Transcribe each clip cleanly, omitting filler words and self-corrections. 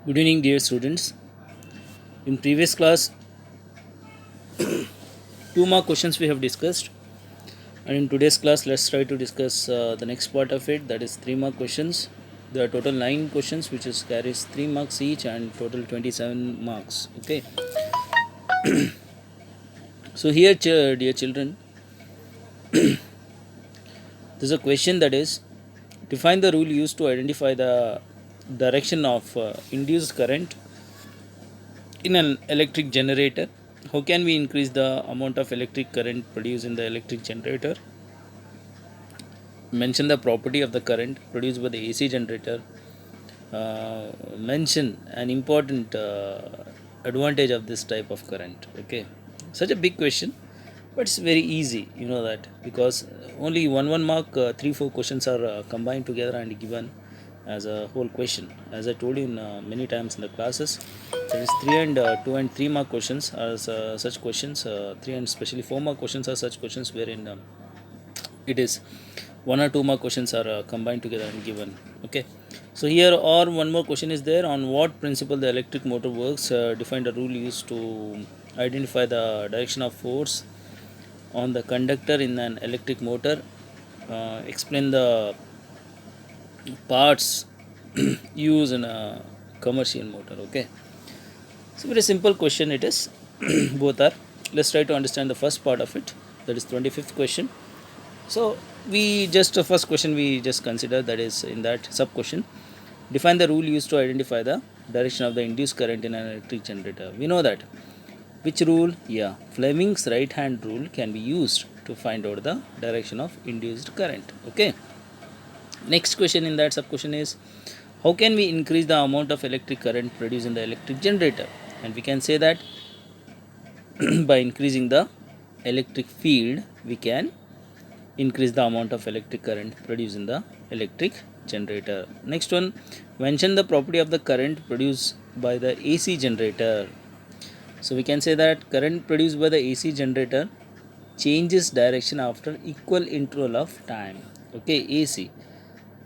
Good evening, dear students. In previous class, two more questions we have discussed, and in today's class, let's try to discuss the next part of it. That is three more questions. There are total 9 questions, which is carries 3 marks each, and total 27 marks. Okay. So here, dear children, there's a question that is define the rule used to identify the direction of induced current in an electric generator. How can we increase the amount of electric current produced in the electric generator? Mention the property of the current produced by the AC generator. Mention an important advantage of this type of current. Okay, such a big question, but it's very easy. You know that because only one mark, 3 4 questions are combined together and given as a whole question. As I told you in many times in the classes, there is 3 and 2 and 3 mark questions are such questions. 3 and especially 4 mark questions are such questions wherein it is 1 or 2 more questions are combined together and given. Okay, so here or one more question is there: on what principle the electric motor works? Define the rule used to identify the direction of force on the conductor in an electric motor. Explain the parts used in a commercial motor. Okay, so very simple question it is. Both are. Let's try to understand the first part of it, that is 25th question. So we just first question we just consider, that is in that sub question, define the rule used to identify the direction of the induced current in an electric generator. We know that. Which rule? Yeah, Fleming's right hand rule can be used to find out the direction of induced current. Okay. Next question in that sub question is, how can we increase the amount of electric current produced in the electric generator? And we can say that by increasing the electric field, we can increase the amount of electric current produced in the electric generator. Next one, mention the property of the current produced by the AC generator. So we can say that current produced by the AC generator changes direction after equal interval of time. Okay, AC,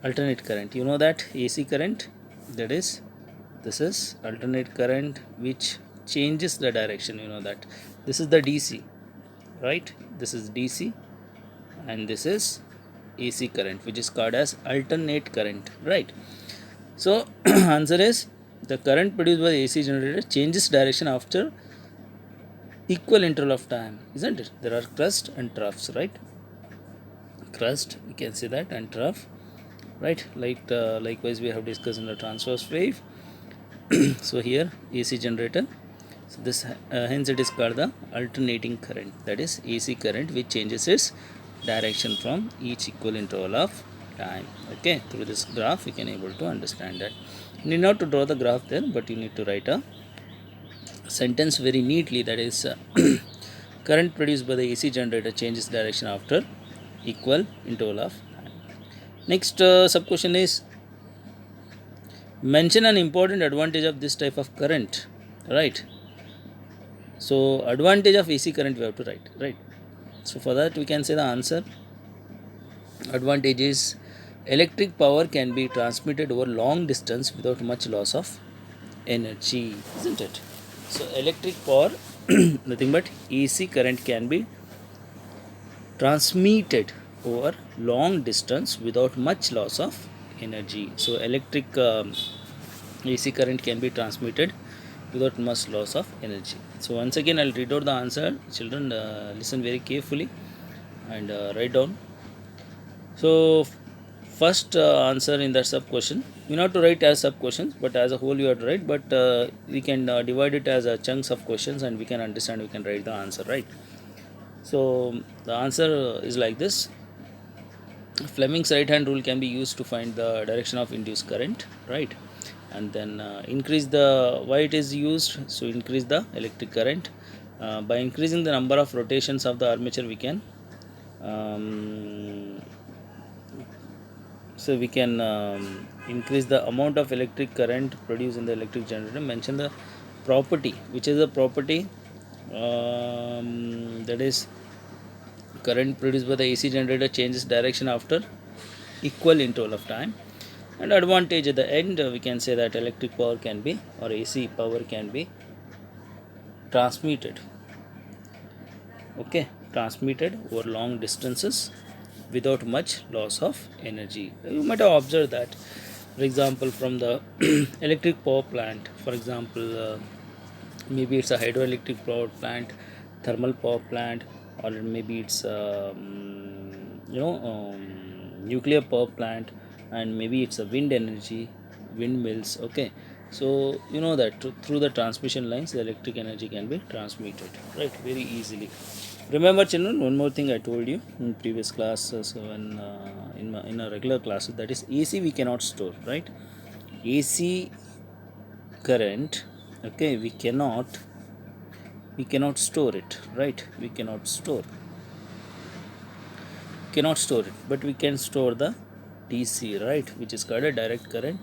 alternate current. You know that AC current, that is, this is alternate current which changes the direction. You know that this is the DC, right? This is DC, and this is AC current, which is called as alternate current, right? So answer is, the current produced by the AC generator changes direction after equal interval of time, isn't it? There are crust and troughs, right? Crust, we can say that, and trough, right? Like likewise we have discussed in the transverse wave. So here AC generator, so this hence it is called the alternating current, that is AC current which changes its direction from each equal interval of time. Okay, through this graph you can able to understand that. You need not to draw the graph there, but you need to write a sentence very neatly, that is current produced by the AC generator changes direction after equal interval of time. Next sub question is, mention an important advantage of this type of current, right? So advantage of AC current we have to write, right? So for that we can say the answer, advantage is electric power can be transmitted over long distance without much loss of energy, isn't it? So electric power, nothing but AC current can be transmitted over long distance without much loss of energy. So electric AC current can be transmitted without much loss of energy. So once again I'll read out the answer. Children, listen very carefully and write down. So first answer in that sub question, you not to write as sub questions, but as a whole you have to write, but we can divide it as chunks of questions and we can understand, we can write the answer, right? So the answer is like this: Fleming's right hand rule can be used to find the direction of induced current, right? And then increase the, why it is used, so increase the electric current by increasing the number of rotations of the armature. We can so we can increase the amount of electric current produced in the electric generator. Mention the property, which is the property, that is current produced by the AC generator changes direction after equal interval of time. And advantage at the end, we can say that electric power can be, or AC power can be transmitted, okay, transmitted over long distances without much loss of energy. You might have observed that, for example, from the electric power plant, for example, maybe it's a hydroelectric power plant, thermal power plant, or maybe it's nuclear power plant, and maybe it's a wind energy, windmills, okay. So you know that through the transmission lines the electric energy can be transmitted, right, very easily. Remember children, one more thing I told you in previous classes, when in a regular class, that is AC we cannot store, right? AC current, okay, we cannot store it, right? We cannot store it, but we can store the DC, right, which is called a direct current.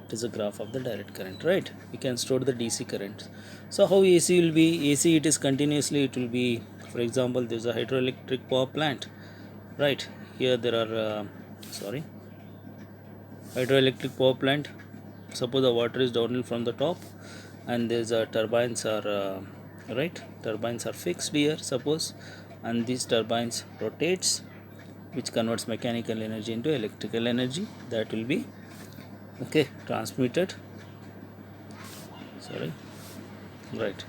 It is a graph of the direct current, right? We can store the DC current. So how AC will be? AC, it is continuously, it will be, for example, there is a hydroelectric power plant, right? Here there are sorry hydroelectric power plant. Suppose the water is downhill from the top, and there's a turbines are right, turbines are fixed here, suppose, and these turbines rotates, which converts mechanical energy into electrical energy, that will be, okay, transmitted, sorry, right,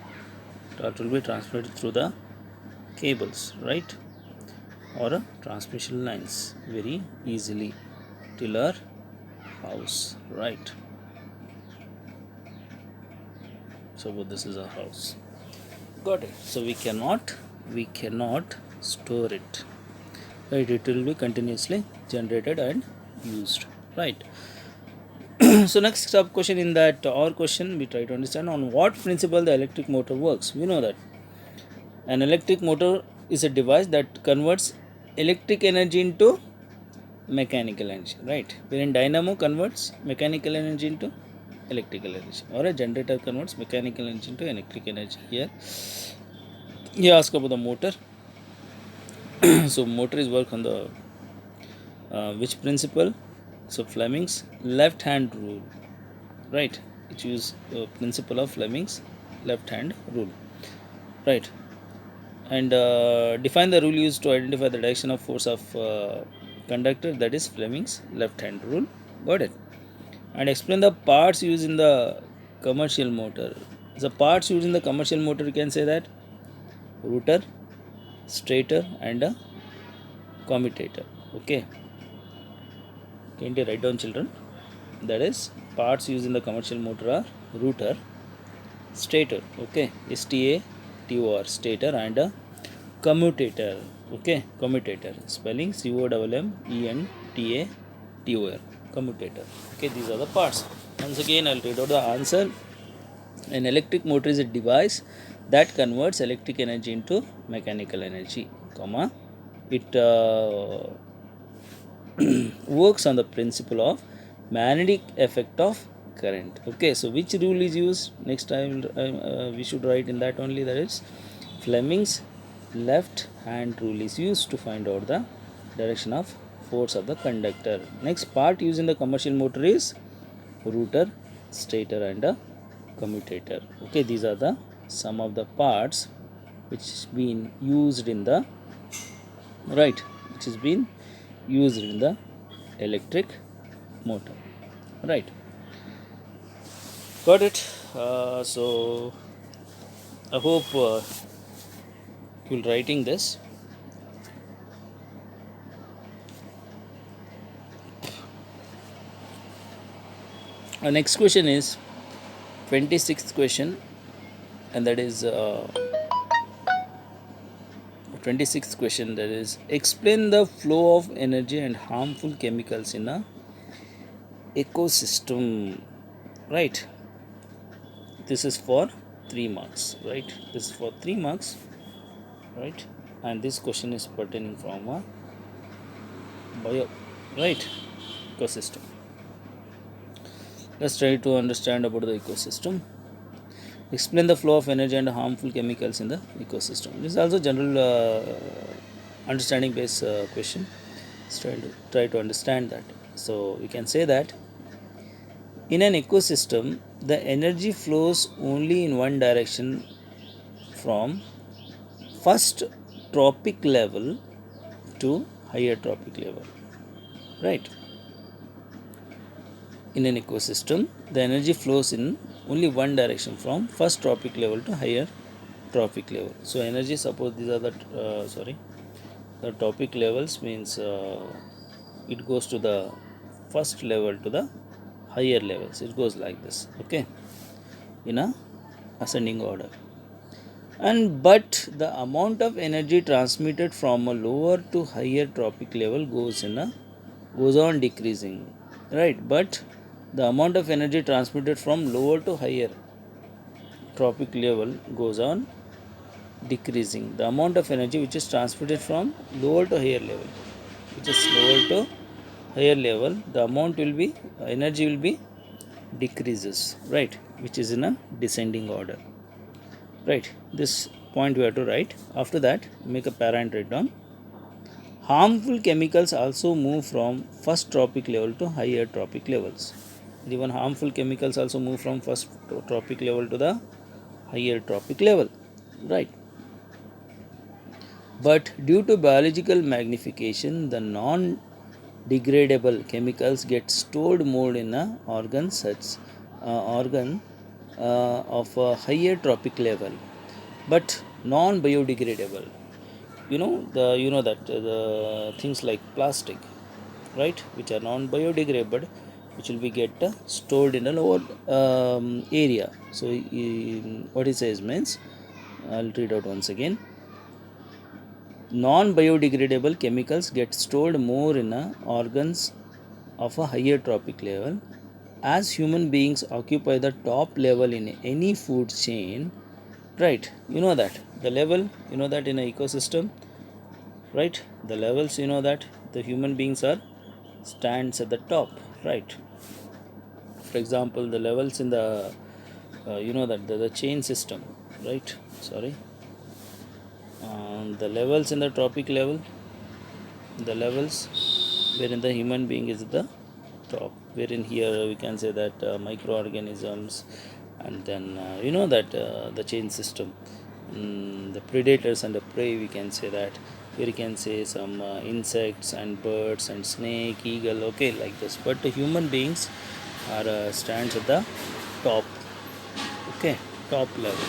that will be transmitted through the cables, right, or transmission lines very easily till our house, right? So this is a house, got it? So we cannot store it, right? It will be continuously generated and used, right? So next sub question in that or question, we try to understand on what principle the electric motor works. We know that an electric motor is a device that converts electric energy into mechanical energy, right? Wherein dynamo converts mechanical energy into electrical energy, or a generator converts mechanical energy into electric energy. Here you ask about the motor. So motor is work on the which principle? So Fleming's left hand rule, right? It use principle of Fleming's left hand rule, right? And define the rule used to identify the direction of force of conductor, that is Fleming's left hand rule, got it? And explain the parts used in the commercial motor. The parts used in the commercial motor, you can say that rotor, stator, and a commutator, okay. Can you write down children? That is, parts used in the commercial motor are rotor, stator, okay, STATOR, stator, and a commutator, okay, commutator, spelling COMMENTATOR, commutator, okay. These are the parts. Once again I'll read out the answer. An electric motor is a device that converts electric energy into mechanical energy, comma, it works on the principle of magnetic effect of current, okay. So which rule is used? Next time we should write in that only, that is Fleming's left hand rule is used to find out the direction of force of the conductor. Next part used in the commercial motor is rotor, stator, and a commutator, okay. These are the some of the parts which is been used in the, right, which is been used in the electric motor, right? Got it? So I hope you'll writing this. Our next question is 26th question, and that is 26th question, that is explain the flow of energy and harmful chemicals in a ecosystem, right? This is for 3 marks, right? This is for 3 marks, right? And this question is pertaining from a bio, right, ecosystem. Let's try to understand about the ecosystem. Explain the flow of energy and harmful chemicals in the ecosystem. This is also general understanding based question. Let's try to understand that. So we can say that in an ecosystem the energy flows only in one direction from first tropic level to higher tropic level, right? In an ecosystem the energy flows in only one direction from first tropic level to higher tropic level. So energy, suppose these are the the tropic levels, means it goes to the first level to the higher levels, it goes like this, okay, in a ascending order. And but the amount of energy transmitted from a lower to higher tropic level goes on decreasing, right? But the amount of energy transmitted from lower to higher tropic level goes on decreasing. The amount of energy which is transmitted from lower to higher level, which is lower to higher level, the amount will be, energy will be decreases, right, which is in a descending order, right? This point we have to write. After that make a para and write down. Harmful chemicals also move from first tropic level to higher tropic levels. Even harmful chemicals also move from first tropic level to the higher tropic level, right? But due to biological magnification the non degradable chemicals get stored more in a organ of a higher tropic level, but non biodegradable. You know that the things like plastic, right, which are non biodegradable, which will be get stored in a lower area. So what it says means, I'll read out once again. Non biodegradable chemicals get stored more in organs of a higher tropic level. As human beings occupy the top level in any food chain, right? You know that the level, you know that in an ecosystem, right? The levels, you know that the human beings are stands at the top, right? For example, the levels in the you know that the chain system, right? Sorry, the levels in the tropic level, the levels wherein the human being is the top, wherein here we can say that microorganisms, and then you know that the chain system, the predators and the prey, we can say that, where you can say some insects and birds and snake, eagle, okay, like this. But the human beings are stands at the top, okay, top level,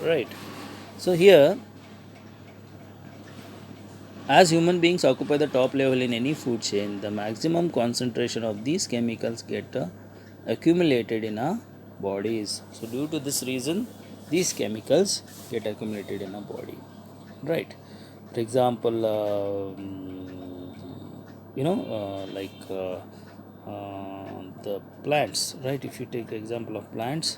right? So here, as human beings occupy the top level in any food chain, the maximum concentration of these chemicals get accumulated in our bodies. So due to this reason, these chemicals get accumulated in our body, right? For example, the plants, right? If you take the example of plants,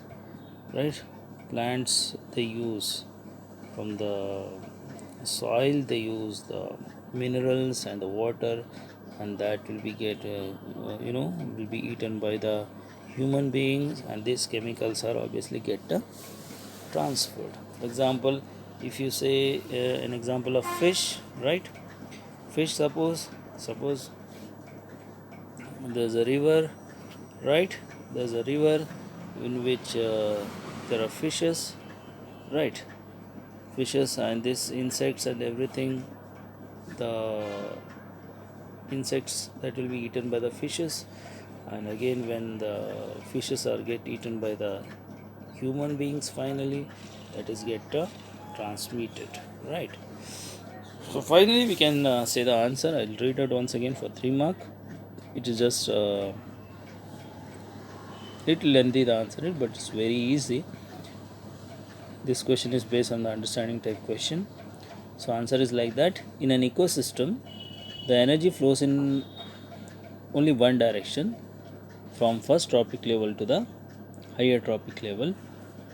right? Plants, they use from the soil, they use the minerals and the water, and that will be get will be eaten by the human beings, and these chemicals are obviously get transferred. For example, if you say an example of fish, right? Fish, suppose there's a river, right? There's a river in which there are fishes, right? Fishes and these insects and everything, the insects that will be eaten by the fishes, and again when the fishes are get eaten by the human beings, finally that is get transmitted, right? So finally we can say the answer. I'll read it once again for 3 mark. It is just little lengthy the answer, but it's very easy. This question is based on the understanding type question. So answer is like that. In an ecosystem, the energy flows in only one direction from first tropic level to the higher tropic level,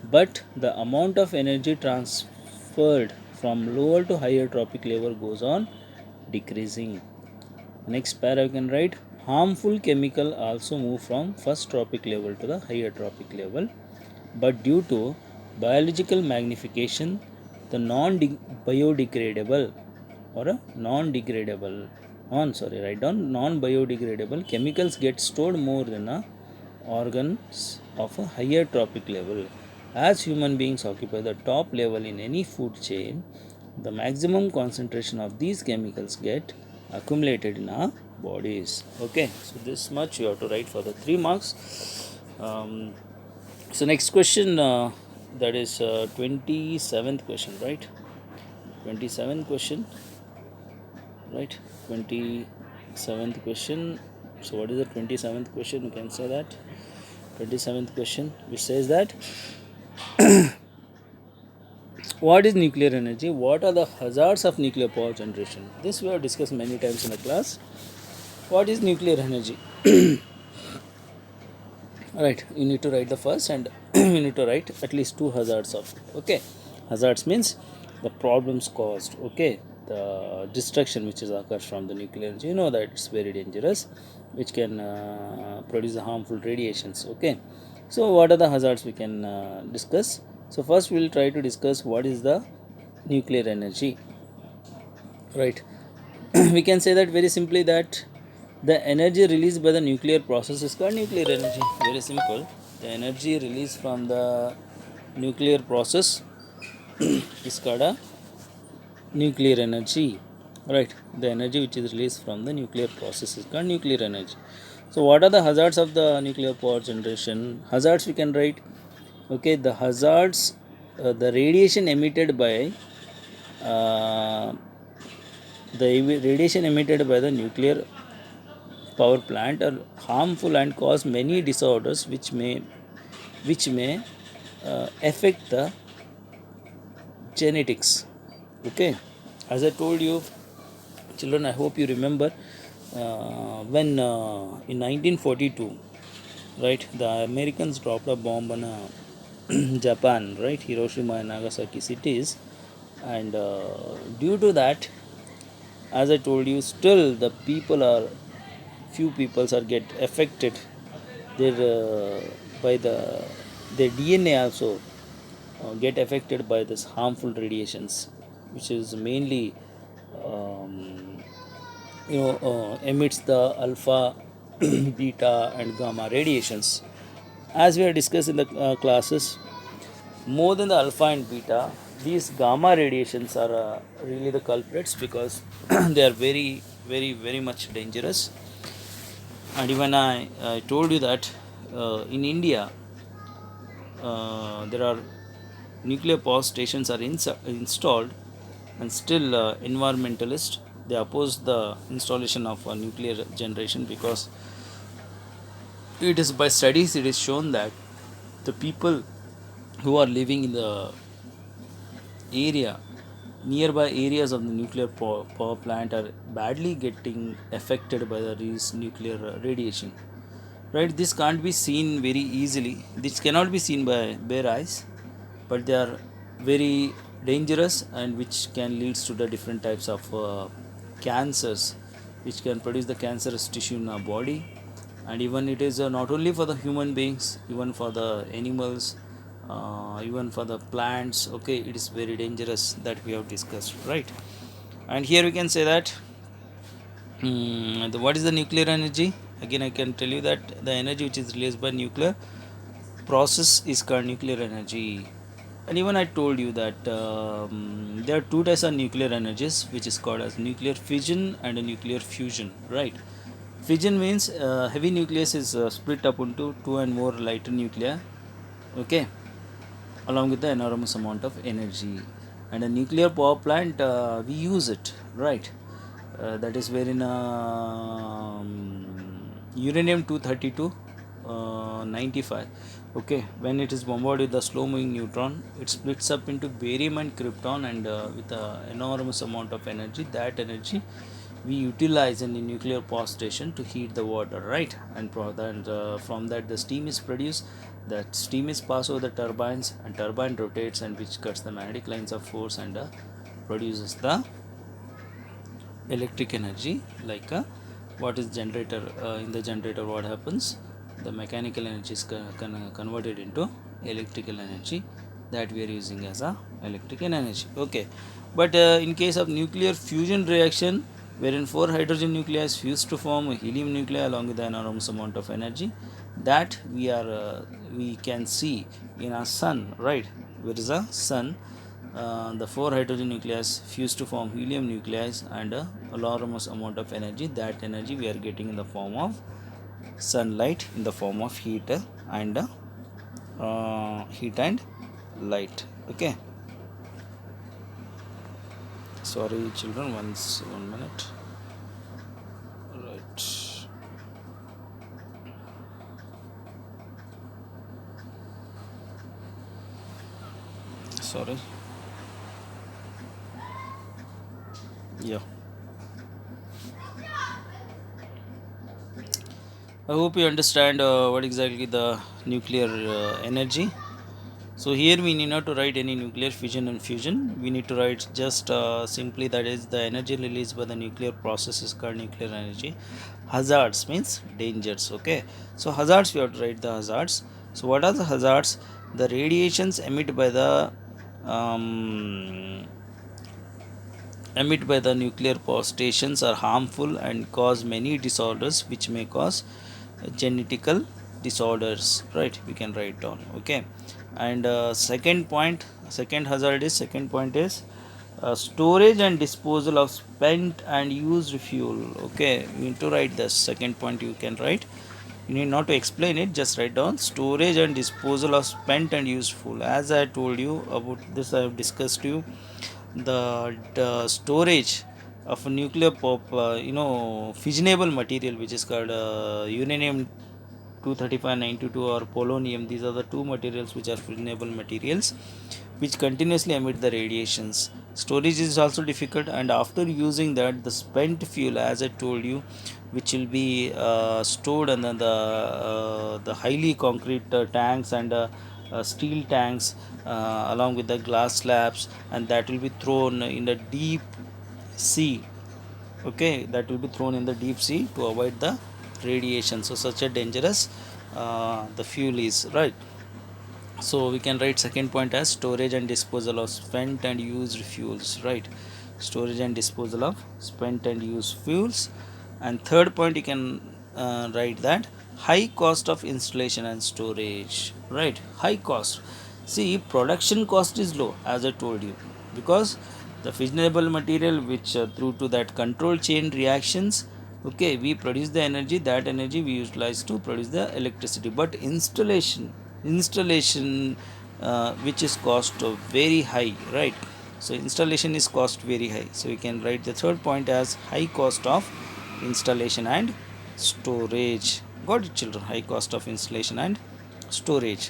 but the amount of energy transferred from lower to higher tropic level goes on decreasing. Next para you can write, harmful chemical also move from first tropic level to the higher tropic level, but due to biological magnification the non biodegradable or a non degradable write down non-biodegradable chemicals get stored more in organs of a higher trophic level. As human beings occupy the top level in any food chain, the maximum concentration of these chemicals get accumulated in our bodies. Okay, so this much you have to write for the 3 marks. So next question, that is 27th question, right? 27th question, right? 27th question. So what is the 27th question? You can say that 27th question, which says that what is nuclear energy? What are the hazards of nuclear power generation? This we have discussed many times in the class. What is nuclear energy? Right, you need to write the first, and you need to write at least 2 hazards of it. Okay, hazards means the problems caused. Okay, the destruction which is occurs from the nuclear energy. You know that it's very dangerous, which can produce harmful radiations. Okay, so what are the hazards we can discuss? So first we will try to discuss what is the nuclear energy. Right, we can say that very simply that the energy released by the nuclear process is called nuclear energy. Very simple. The energy released from the nuclear process is called a nuclear energy. Right. The energy which is released from the nuclear process is called nuclear energy. So what are the hazards of the nuclear power generation? Hazards we can write. Okay, the hazards, the radiation emitted by uh, radiation emitted by the nuclear power plant are harmful and cause many disorders which may affect the genetics. Okay, as I told you, children, I hope you remember when in 1942, right, the Americans dropped a bomb on Japan, right, Hiroshima and Nagasaki cities, and due to that, as I told you, still the people are few peoples are get affected their by their DNA also get affected by this harmful radiations, which is mainly um, emits the alpha, beta, and gamma radiations. As we have discussed in the classes, more than the alpha and beta, these gamma radiations are really the culprits because they are very, very, very much dangerous. And even I told you that in India there are nuclear power stations are installed, and still environmentalists they oppose the installation of nuclear generation because it is by studies it is shown that the people who are living in the area nearby areas of the nuclear power plant are badly getting affected by these nuclear radiation. Right, this can't be seen very easily. This cannot be seen by bare eyes, but they are very dangerous and which can leads to the different types of cancers, which can produce the cancerous tissue in our body. And even it is not only for the human beings, even for the animals, even for the plants. Okay, it is very dangerous that we have discussed, right? And here we can say that what is the nuclear energy? Again, I can tell you that the energy which is released by nuclear process is called nuclear energy. And even I told you that there are two types of nuclear energies, which is called as nuclear fission and a nuclear fusion. Right? Fission means heavy nucleus is split up into two and more lighter nuclei. Okay, along with the enormous amount of energy. And a nuclear power plant, we use it, right? That is wherein uranium 232 95. Okay, when it is bombarded with the slow moving neutron, it splits up into barium and krypton, and with an enormous amount of energy. That energy we utilize in the nuclear power station to heat the water, right? And from that the steam is produced. That steam is passed over the turbines, and turbine rotates, and which cuts the magnetic lines of force and produces the electric energy. Like what is generator, in the generator what happens, the mechanical energy is converted into electrical energy that we are using as a electrical energy. Okay, but in case of nuclear fusion reaction, wherein 4 hydrogen nuclei fuse to form a helium nuclei along with an enormous amount of energy that we can see in our sun, right? Where is a sun? The 4 hydrogen nuclei fuse to form helium nuclei and a enormous amount of energy. That energy we are getting in the form of sunlight, in the form of heat and heat and light. Okay, sorry children, one minute. Right, sorry. Yeah, I hope you understand what exactly the nuclear energy. So here we need not to write any nuclear fission and fusion. We need to write just simply that is the energy released by the nuclear process is called nuclear energy. Hazards means dangers. Okay. So hazards, we have to write the hazards. So what are the hazards? The radiations um, emit by the nuclear power stations are harmful and cause many disorders which may cause genetical disorders, right? We can write down. Okay, and second hazard is second point is storage and disposal of spent and used fuel. Okay, you need to write the second point. You can write, you need not to explain it, just write down storage and disposal of spent and used fuel. As I told you about this, I have discussed you the storage of a nuclear pop, fissionable material which is called uranium 23592 or polonium. These are the two materials which are fissionable materials which continuously emit the radiations. Storage is also difficult, and after using that, the spent fuel, as I told you, which will be stored under the highly concrete tanks and steel tanks along with the glass slabs, and that will be thrown in the deep sea. Okay, that will be thrown in the deep sea to avoid the radiation. So such a dangerous the fuel is, right? So we can write second point as storage and disposal of spent and used fuels, right? Storage and disposal of spent and used fuels. And third point, you can write that high cost of installation and storage, right? High cost. See, production cost is low, as I told you, because the fissionable material which through to that control chain reactions, okay, we produce the energy, that energy we utilize to produce the electricity. But installation which is cost very high, right? So installation is cost very high. So you can write the third point as high cost of installation and storage. Got it children? High cost of installation and storage.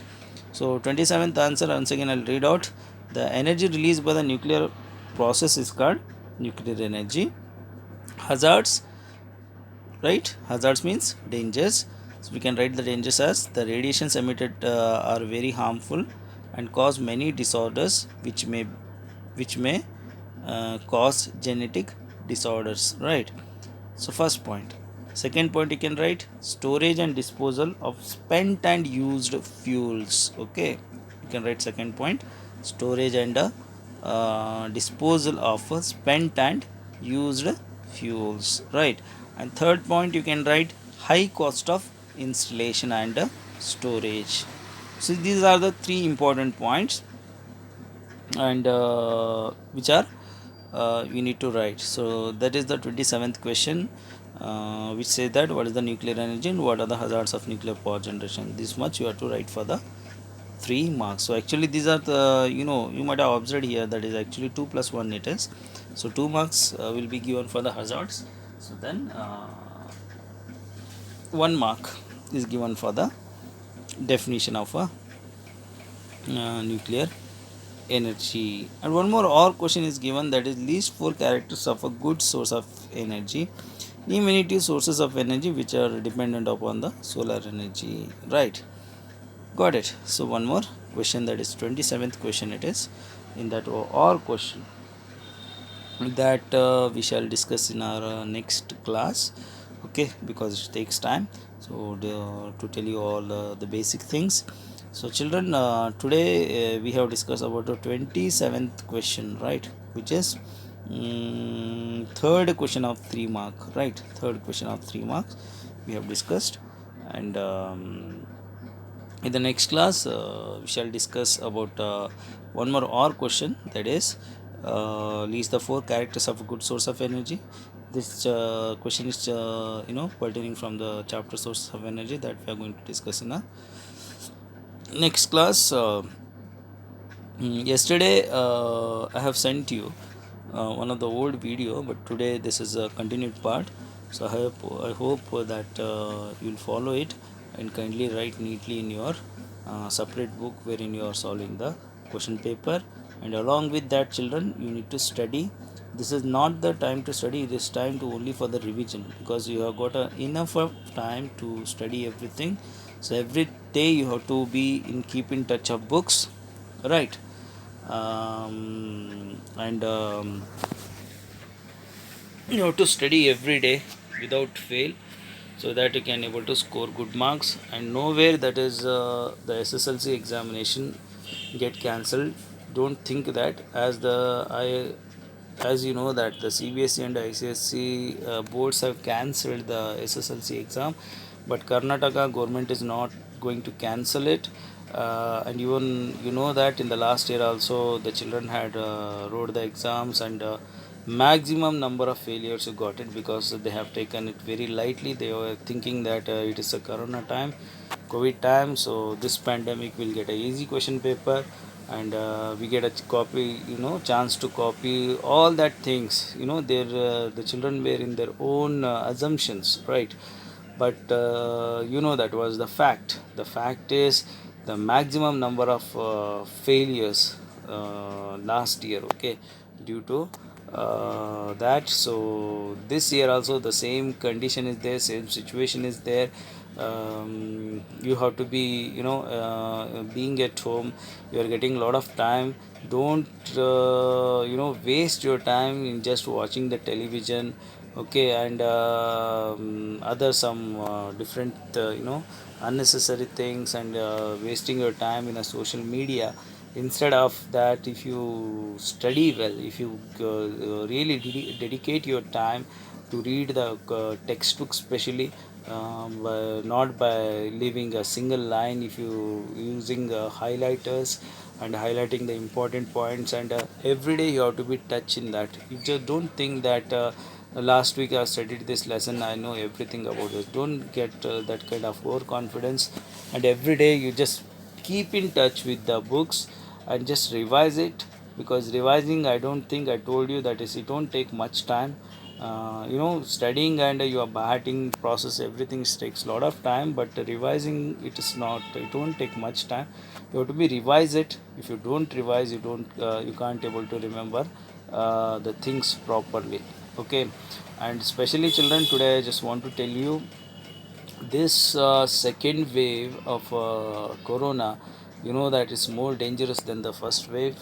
So 27th answer, once again I'll read out. The energy released by the nuclear process is called nuclear energy. Hazards, right? Hazards means dangers. So we can write the dangers as the radiations emitted are very harmful and cause many disorders which may cause genetic disorders, right? So first point. Second point, you can write storage and disposal of spent and used fuels. Okay, you can write second point, storage and disposal of spent and used fuels, right? And third point, you can write high cost of installation and storage. So these are the three important points, and which are we need to write. So that is the 27th question, which says that what is the nuclear energy and what are the hazards of nuclear power generation. This much you have to write for the 3 marks. So actually these are the, you might have observed here that is actually 2 plus 1 it is. So 2 marks will be given for the hazards. So then 1 mark is given for the definition of a nuclear energy. And one more or question is given, that is least 4 characters of a good source of energy. Name any 2 sources of energy which are dependent upon the solar energy, right? Got it. So one more question, that is 27th question it is, in that or question that we shall discuss in our next class. Okay, because it takes time. So to tell you all the basic things. So children, today we have discussed about the 27th question, right, which is Third question of 3 mark, right? Third question of 3 marks we have discussed, and in the next class we shall discuss about one more or question, that is list the 4 characters of a good source of energy. This question is pertaining from the chapter source of energy that we are going to discuss in the next class. Yesterday I have sent you one of the old video, but today this is a continued part. So I hope that you'll follow it and kindly write neatly in your separate book wherein you are solving the question paper. And along with that, children, you need to study. This is not the time to study, it is time to only for the revision, because you have got enough of time to study everything. So every day you have to be in keep in touch of books, right? And you have to study every day without fail, so that you can able to score good marks. And nowhere that is the SSLC examination get cancelled. Don't think that, as you know that the CBSE and ICSE boards have cancelled the SSLC exam, but Karnataka government is not going to cancel it. And even you know that in the last year also the children had wrote the exams, and maximum number of failures you got it, because they have taken it very lightly. They were thinking that it is a corona time, COVID time, so this pandemic will get a easy question paper, and we get a copy, chance to copy all that things. The children were in their own assumptions, right? But that was the fact. The fact is the maximum number of failures last year, okay, due to that. So this year also the same condition is there, same situation is there. You have to be, being at home, you are getting a lot of time. Don't waste your time in just watching the television, okay, and other some different unnecessary things, and wasting your time in a social media. Instead of that, if you study well, if you really dedicate your time to read the textbook specially, not by leaving a single line, if you using highlighters and highlighting the important points, and every day you have to be touch in that. You just don't think that last week I studied this lesson, I know everything about this. Don't get that kind of overconfidence, and every day you just keep in touch with the books and just revise it. Because revising, I don't think I told you that is, it don't take much time. Studying and your batting process, everything takes a lot of time, but revising, it won't take much time. You have to be revise it. If you don't revise, you can't able to remember the things properly, okay. And especially children, today I just want to tell you, this second wave of corona, that is more dangerous than the first wave.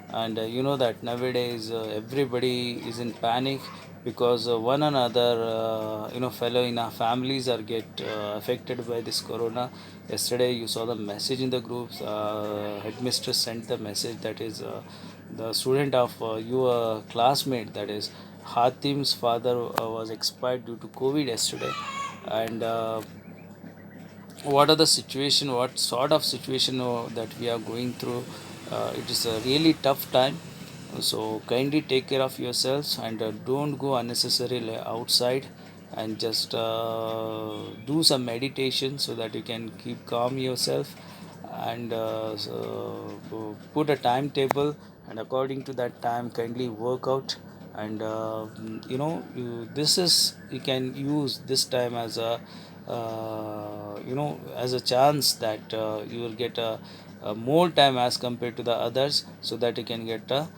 And that nowadays everybody is in panic, because one another fellow in our families are get affected by this corona. Yesterday you saw the message in the groups, headmistress sent the message, that is the student of your classmate, that is Hatim's father was expired due to COVID yesterday. And what are the situation, what sort of situation that we are going through. It is a really tough time. So kindly take care of yourselves, and don't go unnecessarily outside, and just do some meditation so that you can keep calm yourself. And put a timetable, and according to that time kindly work out. And you can use this time as a as a chance that you will get a more time as compared to the others, so that you can get a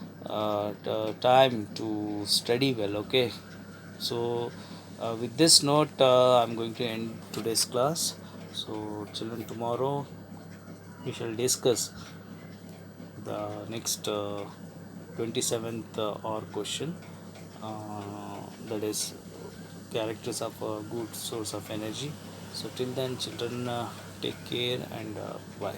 time to study well, okay. So with this note, I'm going to end today's class. So children, tomorrow we shall discuss the next 27th or question, that is characters of a good source of energy. So till then children, take care, and bye.